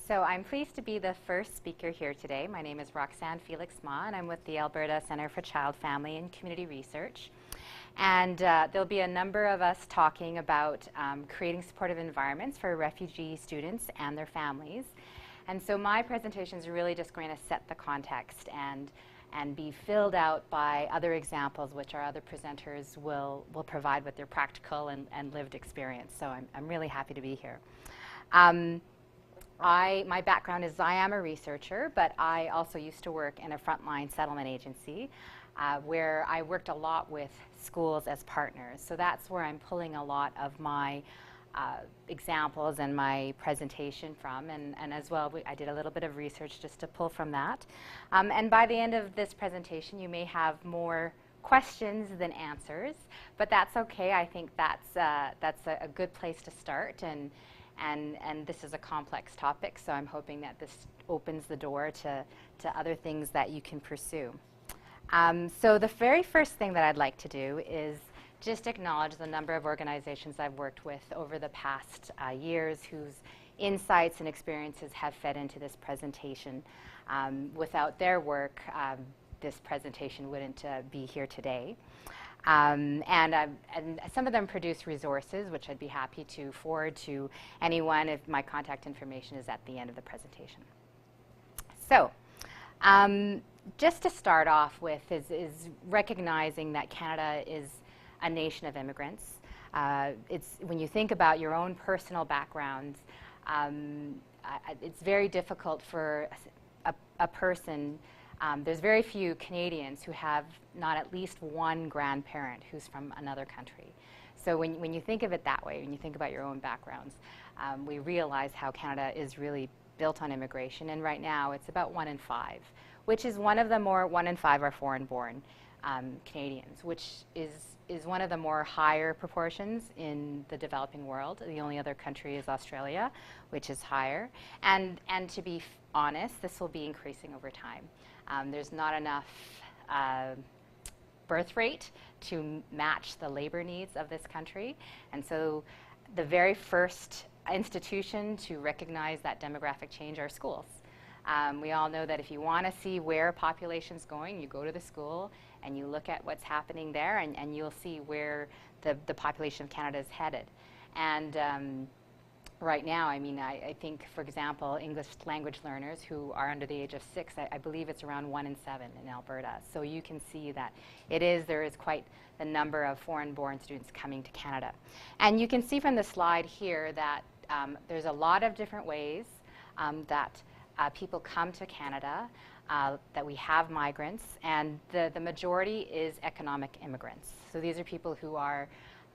So I'm pleased to be the first speaker here today. My name is Roxanne Felix-Mah, and I'm with the Alberta Centre for Child, Family and Community Research. And there'll be a number of us talking about creating supportive environments for refugee students and their families. And so my presentation is really just going to set the context and be filled out by other examples which our other presenters will provide with their practical and lived experience. So I'm really happy to be here. My background is I am a researcher, but I also used to work in a frontline settlement agency where I worked a lot with schools as partners. So that's where I'm pulling a lot of my examples and my presentation from, and as well I did a little bit of research just to pull from that. And by the end of this presentation you may have more questions than answers, but that's okay. I think that's a good place to start, and this is a complex topic, so I'm hoping that this opens the door to other things that you can pursue. So the very first thing that I'd like to do is just acknowledge the number of organizations I've worked with over the past years whose insights and experiences have fed into this presentation. Without their work, this presentation wouldn't be here today. And some of them produce resources, which I'd be happy to forward to anyone if my contact information is at the end of the presentation. So, just to start off with is recognizing that Canada is a nation of immigrants. When you think about your own personal backgrounds, it's very difficult for a person. There's very few Canadians who have not at least one grandparent who's from another country. So when you think of it that way, when you think about your own backgrounds, we realize how Canada is really built on immigration. And right now it's about 1 in 5, which is one in 5 are foreign-born Canadians, which is one of the more higher proportions in the developing world. The only other country is Australia, which is higher. And to be honest, this will be increasing over time. There's not enough birth rate to match the labor needs of this country. And so the very first institution to recognize that demographic change are schools. We all know that if you want to see where a population's going, you go to the school and you look at what's happening there, and you'll see where the population of Canada is headed. And right now, I mean, I think, for example, English language learners who are under the age of 6, I believe it's around 1 in 7 in Alberta. So you can see that there is quite the number of foreign-born students coming to Canada. And you can see from the slide here that there's a lot of different ways that people come to Canada, that we have migrants, and the majority is economic immigrants. So these are people who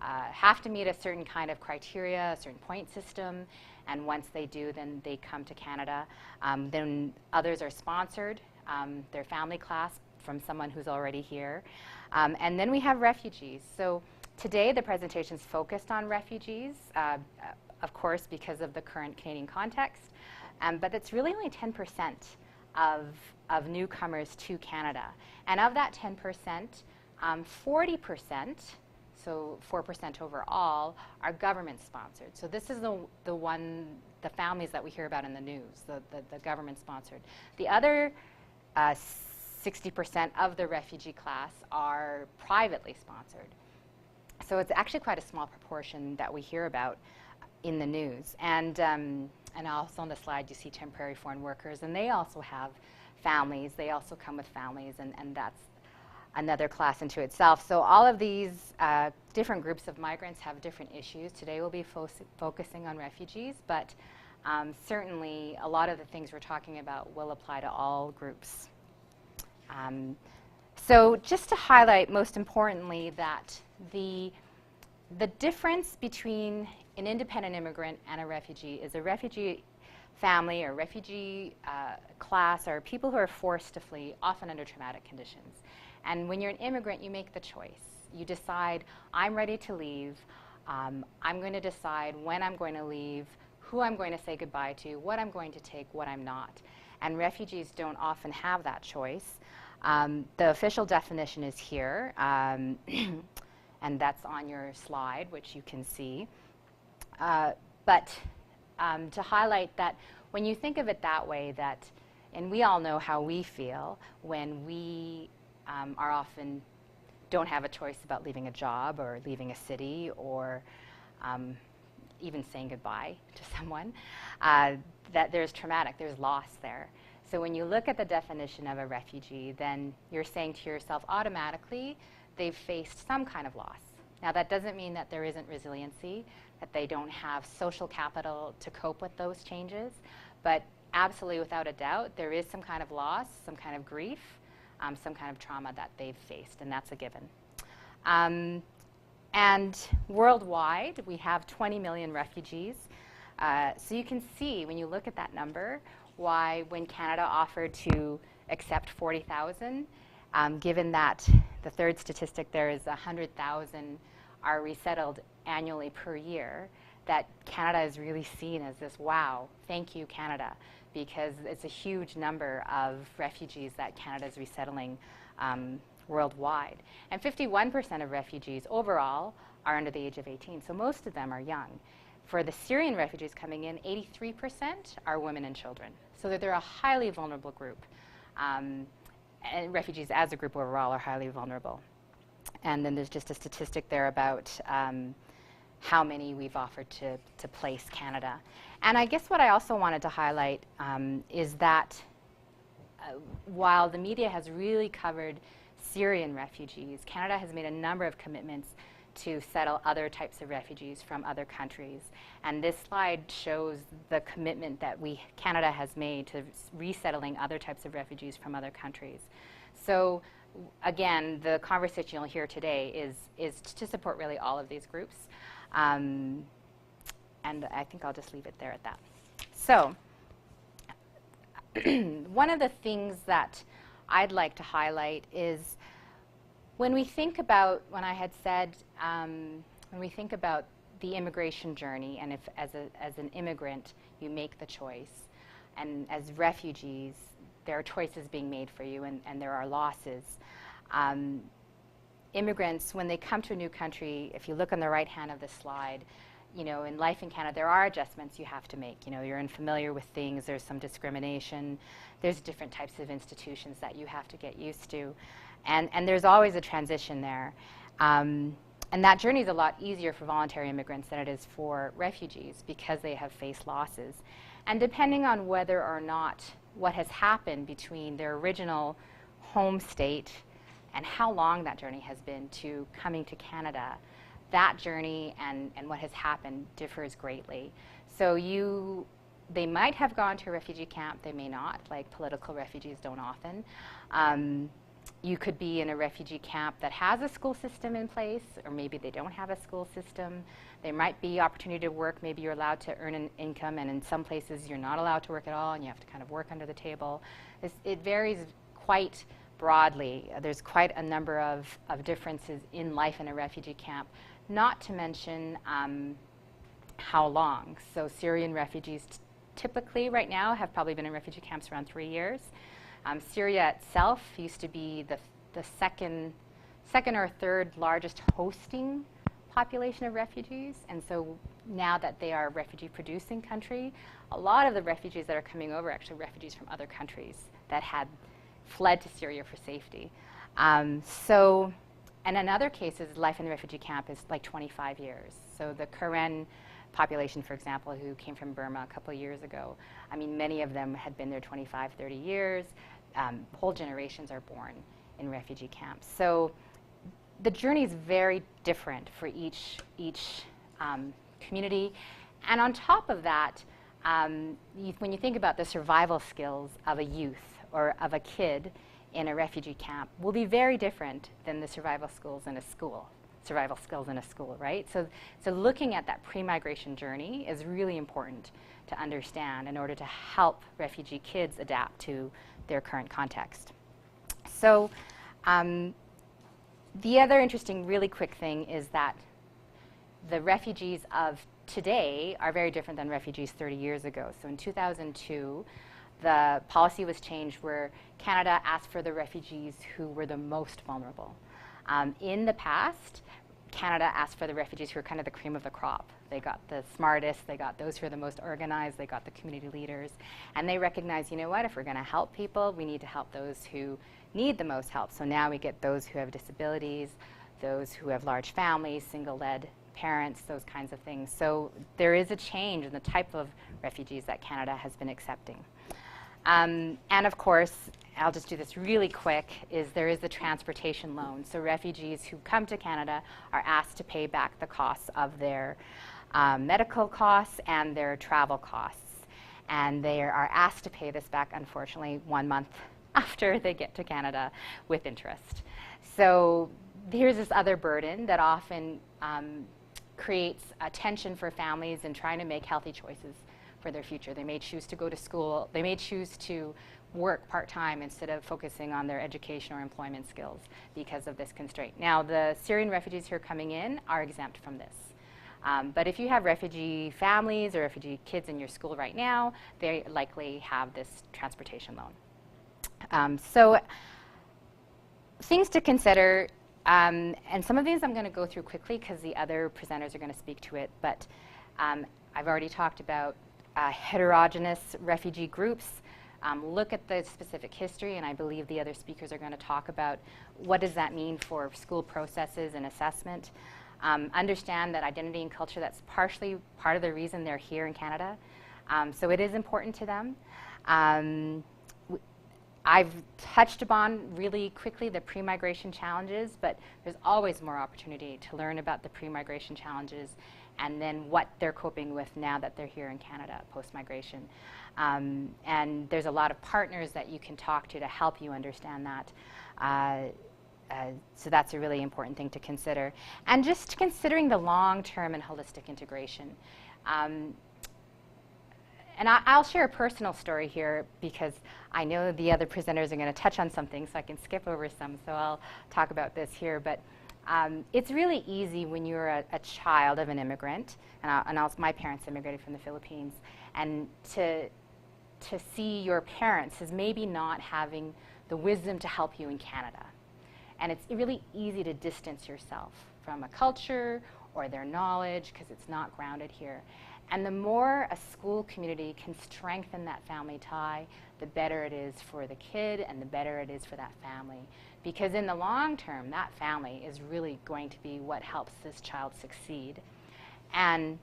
have to meet a certain kind of criteria, a certain point system, and once they do, then they come to Canada. Then others are sponsored, their family class from someone who's already here. And then we have refugees. So today the presentation is focused on refugees, of course because of the current Canadian context, but it's really only 10% of newcomers to Canada. And of that 10%, 40%, so 4% overall, are government-sponsored. So this is the families that we hear about in the news, the government-sponsored. The other 60% of the refugee class are privately sponsored. So it's actually quite a small proportion that we hear about in the news. And also on the slide you see temporary foreign workers, and they also have families. They also come with families, and that's another class into itself. So all of these different groups of migrants have different issues. Today we'll be focusing on refugees, but certainly a lot of the things we're talking about will apply to all groups. So just to highlight, most importantly, that the difference between an independent immigrant and a refugee is a refugee family or refugee class are people who are forced to flee, often under traumatic conditions. And when you're an immigrant, you make the choice. You decide, I'm ready to leave. I'm going to decide when I'm going to leave, who I'm going to say goodbye to, what I'm going to take, what I'm not. And refugees don't often have that choice. The official definition is here, and that's on your slide, which you can see. But to highlight that when you think of it that way, and we all know how we feel when we are often don't have a choice about leaving a job or leaving a city or even saying goodbye to someone, that there's traumatic, there's loss there. So when you look at the definition of a refugee, then you're saying to yourself automatically, they've faced some kind of loss. Now that doesn't mean that there isn't resiliency, that they don't have social capital to cope with those changes, but absolutely without a doubt, there is some kind of loss, some kind of grief, some kind of trauma that they've faced, and that's a given. And worldwide, we have 20 million refugees. So you can see, when you look at that number, why when Canada offered to accept 40,000, given that the third statistic there is 100,000 are resettled annually per year, that Canada is really seen as this, wow, thank you, Canada, because it's a huge number of refugees that Canada is resettling worldwide. And 51% of refugees overall are under the age of 18, so most of them are young. For the Syrian refugees coming in, 83% are women and children, so that they're a highly vulnerable group. And refugees as a group overall are highly vulnerable. And then there's just a statistic there about how many we've offered to place Canada. And I guess what I also wanted to highlight is that while the media has really covered Syrian refugees, Canada has made a number of commitments to settle other types of refugees from other countries. And this slide shows the commitment that Canada has made to resettling other types of refugees from other countries. So again, the conversation you'll hear today is to support really all of these groups. And I think I'll just leave it there at that. So one of the things that I'd like to highlight is when we think about, when I had said, when we think about the immigration journey, and if as an immigrant you make the choice, and as refugees there are choices being made for you, and there are losses. Immigrants, when they come to a new country, if you look on the right hand of this slide, you know, in life in Canada, there are adjustments you have to make. You know, you're unfamiliar with things, there's some discrimination, there's different types of institutions that you have to get used to. And there's always a transition there. And that journey is a lot easier for voluntary immigrants than it is for refugees because they have faced losses. And depending on whether or not what has happened between their original home state and how long that journey has been to coming to Canada, that journey and what has happened differs greatly. So they might have gone to a refugee camp, they may not, like political refugees don't often. You could be in a refugee camp that has a school system in place, or maybe they don't have a school system. There might be opportunity to work, maybe you're allowed to earn an income, and in some places you're not allowed to work at all and you have to kind of work under the table. It varies quite broadly. There's quite a number of differences in life in a refugee camp, not to mention how long. So Syrian refugees typically right now have probably been in refugee camps around 3 years. Syria itself used to be the second or third largest hosting population of refugees, and so now that they are a refugee-producing country, a lot of the refugees that are coming over are actually refugees from other countries that had fled to Syria for safety. And in other cases, life in the refugee camp is like 25 years. So the Karen population, for example, who came from Burma a couple of years ago, I mean, many of them had been there 25, 30 years. Whole generations are born in refugee camps. So the journey is very different for each community. And on top of that, when you think about the survival skills of a youth or of a kid in a refugee camp will be very different than the survival skills in a school. Right? So looking at that pre-migration journey is really important to understand in order to help refugee kids adapt to their current context. So the other interesting, really quick thing is that the refugees of today are very different than refugees 30 years ago. So in 2002, the policy was changed where Canada asked for the refugees who were the most vulnerable. In the past, Canada asked for the refugees who are kind of the cream of the crop. They got the smartest, they got those who are the most organized, they got the community leaders, and they recognize, you know what, if we're going to help people, we need to help those who need the most help. So now we get those who have disabilities, those who have large families, single-led parents, those kinds of things. So there is a change in the type of refugees that Canada has been accepting. And of course, I'll just do this really quick, there is the transportation loan. So refugees who come to Canada are asked to pay back the costs of their medical costs and their travel costs. And they are asked to pay this back, unfortunately, 1 month after they get to Canada with interest. So here's this other burden that often creates a tension for families in trying to make healthy choices for their future. They may choose to go to school, they may choose to work part-time instead of focusing on their education or employment skills because of this constraint. Now, the Syrian refugees who are coming in are exempt from this. But if you have refugee families or refugee kids in your school right now, they likely have this transportation loan. So things to consider, and some of these I'm going to go through quickly because the other presenters are going to speak to it, but I've already talked about heterogeneous refugee groups. Look at the specific history, and I believe the other speakers are going to talk about what does that mean for school processes and assessment. Understand that identity and culture, that's partially part of the reason they're here in Canada. So it is important to them. I've touched upon really quickly the pre-migration challenges, but there's always more opportunity to learn about the pre-migration challenges and then what they're coping with now that they're here in Canada post-migration. And there's a lot of partners that you can talk to help you understand that. So that's a really important thing to consider. And just considering the long-term and holistic integration. And I'll share a personal story here because I know the other presenters are going to touch on something, so I can skip over some, so I'll talk about this here. But it's really easy when you're a child of an immigrant, and my parents immigrated from the Philippines, and to see your parents as maybe not having the wisdom to help you in Canada. And it's really easy to distance yourself from a culture or their knowledge because it's not grounded here. And the more a school community can strengthen that family tie, the better it is for the kid and the better it is for that family. Because in the long term, that family is really going to be what helps this child succeed. And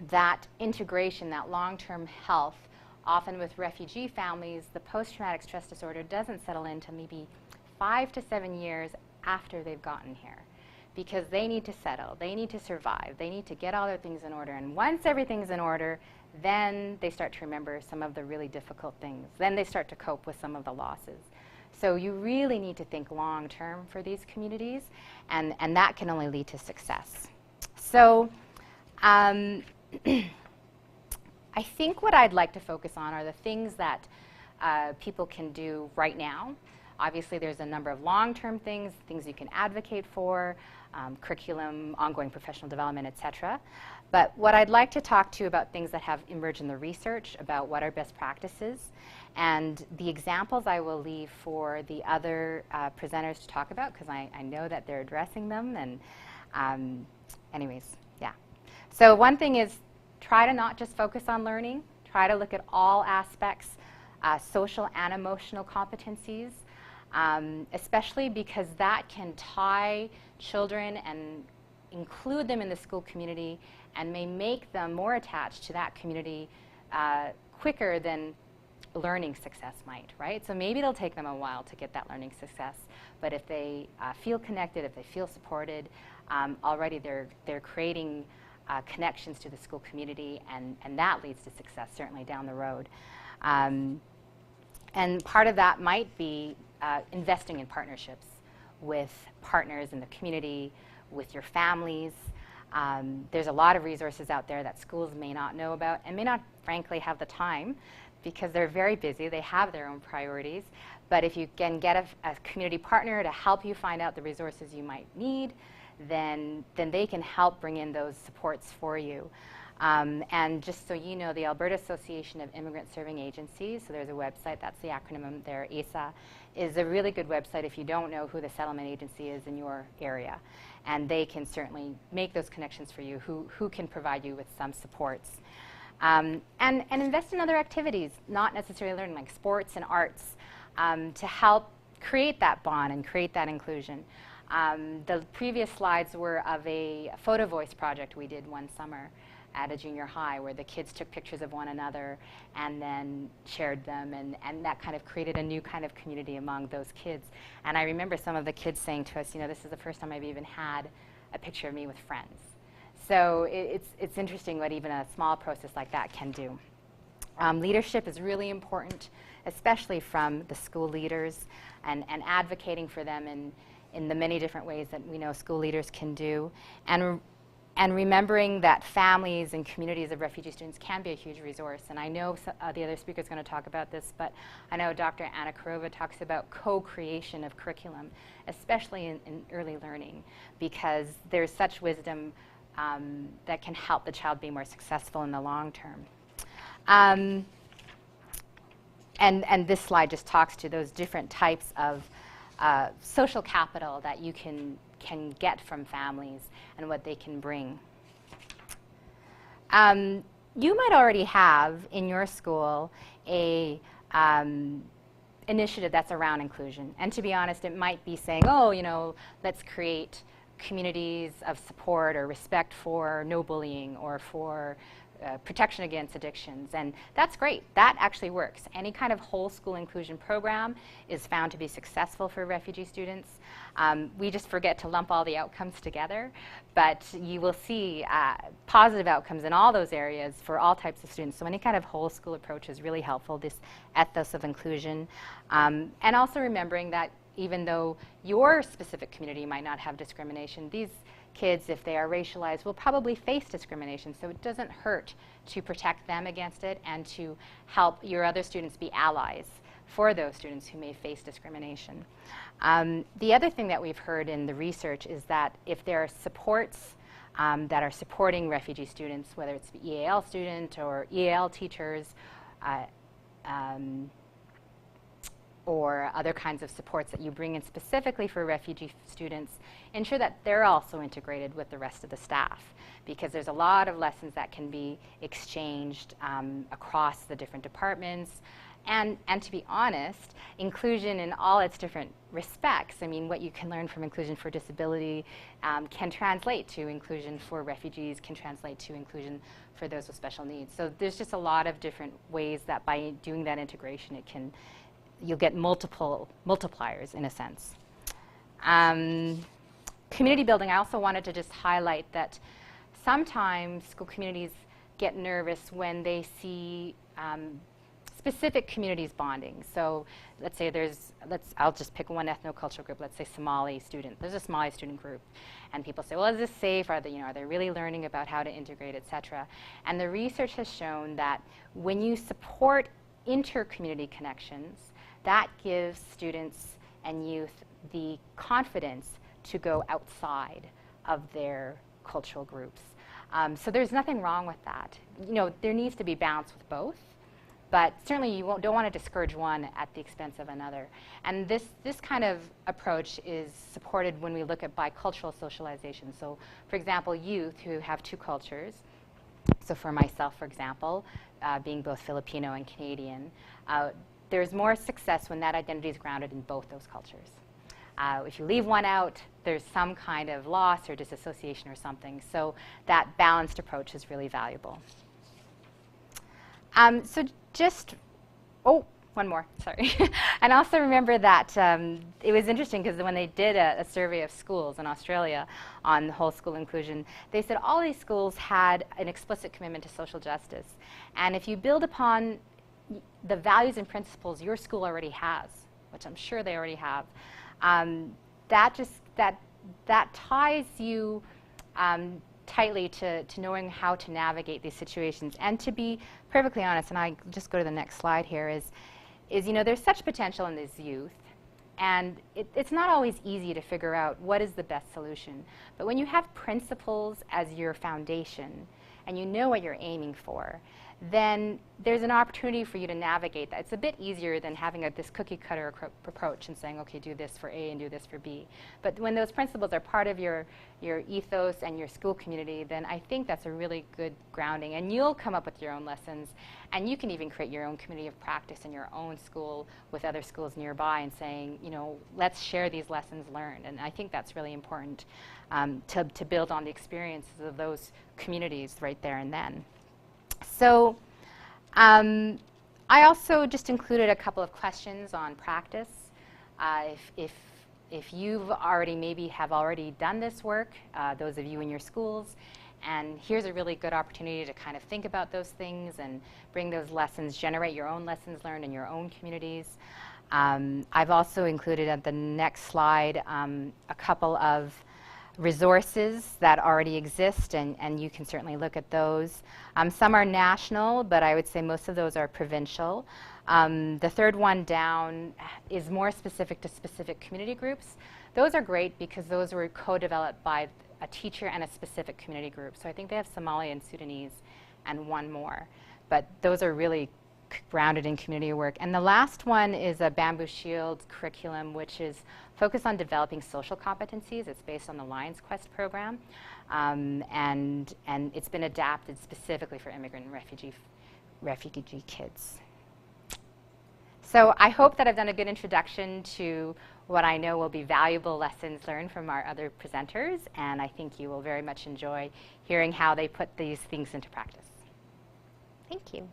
that integration, that long-term health, often with refugee families, the post-traumatic stress disorder doesn't settle in until maybe 5 to 7 years after they've gotten here. Because they need to settle, they need to survive, they need to get all their things in order. And once everything's in order, then they start to remember some of the really difficult things. Then they start to cope with some of the losses. So you really need to think long term for these communities, and that can only lead to success. So I think what I'd like to focus on are the things that people can do right now. Obviously, there's a number of long-term things you can advocate for, curriculum, ongoing professional development, etc. But what I'd like to talk to you about things that have emerged in the research about what are best practices, and the examples I will leave for the other presenters to talk about because I know that they're addressing them. And anyways, yeah. So one thing is try to not just focus on learning. Try to look at all aspects, social and emotional competencies. Especially because that can tie children and include them in the school community and may make them more attached to that community quicker than learning success might, right? So maybe it'll take them a while to get that learning success, but if they feel connected, if they feel supported, already they're creating connections to the school community, and that leads to success certainly down the road. And part of that might be investing in partnerships with partners in the community, with your families. There's a lot of resources out there that schools may not know about and may not, frankly, have the time because they're very busy. They have their own priorities. But if you can get a community partner to help you find out the resources you might need, then they can help bring in those supports for you. And just so you know, the Alberta Association of Immigrant Serving Agencies, so there's a website, that's the acronym there, ASA, is a really good website if you don't know who the settlement agency is in your area. And they can certainly make those connections for you, who can provide you with some supports. And invest in other activities, not necessarily learning, like sports and arts, to help create that bond and create that inclusion. The previous slides were of a photo voice project we did one summer at a junior high, where the kids took pictures of one another and then shared them, and that kind of created a new kind of community among those kids. And I remember some of the kids saying to us, you know, this is the first time I've even had a picture of me with friends. So it's interesting what even a small process like that can do. Leadership is really important, especially from the school leaders, and advocating for them in the many different ways that we know school leaders can do. And remembering that families and communities of refugee students can be a huge resource. And I know the other speaker is going to talk about this, but I know Dr. Anna Kurova talks about co-creation of curriculum, especially in early learning, because there's such wisdom that can help the child be more successful in the long term. And this slide just talks to those different types of social capital that you can get from families and what they can bring. You might already have in your school a initiative that's around inclusion. And to be honest, it might be saying, oh, you know, let's create communities of support or respect for no bullying or for protection against addictions, and that's great. That actually works. Any kind of whole school inclusion program is found to be successful for refugee students. We just forget to lump all the outcomes together, but you will see positive outcomes in all those areas for all types of students. So any kind of whole school approach is really helpful, this ethos of inclusion. And also remembering that even though your specific community might not have discrimination, these kids, if they are racialized, will probably face discrimination. So it doesn't hurt to protect them against it and to help your other students be allies for those students who may face discrimination. The other thing that we've heard in the research is that if there are supports that are supporting refugee students, whether it's the EAL student or EAL teachers, or other kinds of supports that you bring in specifically for refugee students, ensure that they're also integrated with the rest of the staff, because there's a lot of lessons that can be exchanged across the different departments. And to be honest, inclusion in all its different respects, I mean, what you can learn from inclusion for disability can translate to inclusion for refugees, can translate to inclusion for those with special needs. So there's just a lot of different ways that by doing that integration, you'll get multiple multipliers in a sense. Community building, I also wanted to just highlight that sometimes school communities get nervous when they see specific communities bonding. So let's say I'll just pick one ethnocultural group, let's say Somali student. There's a Somali student group, and people say, well, is this safe? Are they really learning about how to integrate, et cetera? And the research has shown that when you support inter-community connections, that gives students and youth the confidence to go outside of their cultural groups. So there's nothing wrong with that. You know, there needs to be balance with both, but certainly you don't want to discourage one at the expense of another. And this kind of approach is supported when we look at bicultural socialization. So, for example, youth who have two cultures. So for myself, for example, being both Filipino and Canadian, there's more success when that identity is grounded in both those cultures. If you leave one out, there's some kind of loss or disassociation or something. So that balanced approach is really valuable. So just, one more, sorry. And also remember that it was interesting because when they did a survey of schools in Australia on whole school inclusion, they said all these schools had an explicit commitment to social justice. And if you build upon the values and principles your school already has, which I'm sure they already have, that ties you tightly to knowing how to navigate these situations. And to be perfectly honest, and I just go to the next slide here, is there's such potential in this youth, and it's not always easy to figure out what is the best solution. But when you have principles as your foundation, and you know what you're aiming for, then there's an opportunity for you to navigate that. It's a bit easier than having this cookie cutter approach and saying, okay, do this for A and do this for B. But when those principles are part of your ethos and your school community, then I think that's a really good grounding. And you'll come up with your own lessons, and you can even create your own community of practice in your own school with other schools nearby and saying, you know, let's share these lessons learned. And I think that's really important to build on the experiences of those communities right there and then. So I also just included a couple of questions on practice. If you've already have already done this work, those of you in your schools, and here's a really good opportunity to kind of think about those things and bring those lessons, generate your own lessons learned in your own communities. I've also included at the next slide a couple of resources that already exist, and you can certainly look at those. Some are national, but I would say most of those are provincial. The third one down is more specific to specific community groups. Those are great because those were co-developed by a teacher and a specific community group. So I think they have Somali and Sudanese and one more. But those are really grounded in community work. And the last one is a Bamboo Shield curriculum, which is focused on developing social competencies. It's based on the Lions Quest program. And it's been adapted specifically for immigrant and refugee kids. So I hope that I've done a good introduction to what I know will be valuable lessons learned from our other presenters, and I think you will very much enjoy hearing how they put these things into practice. Thank you.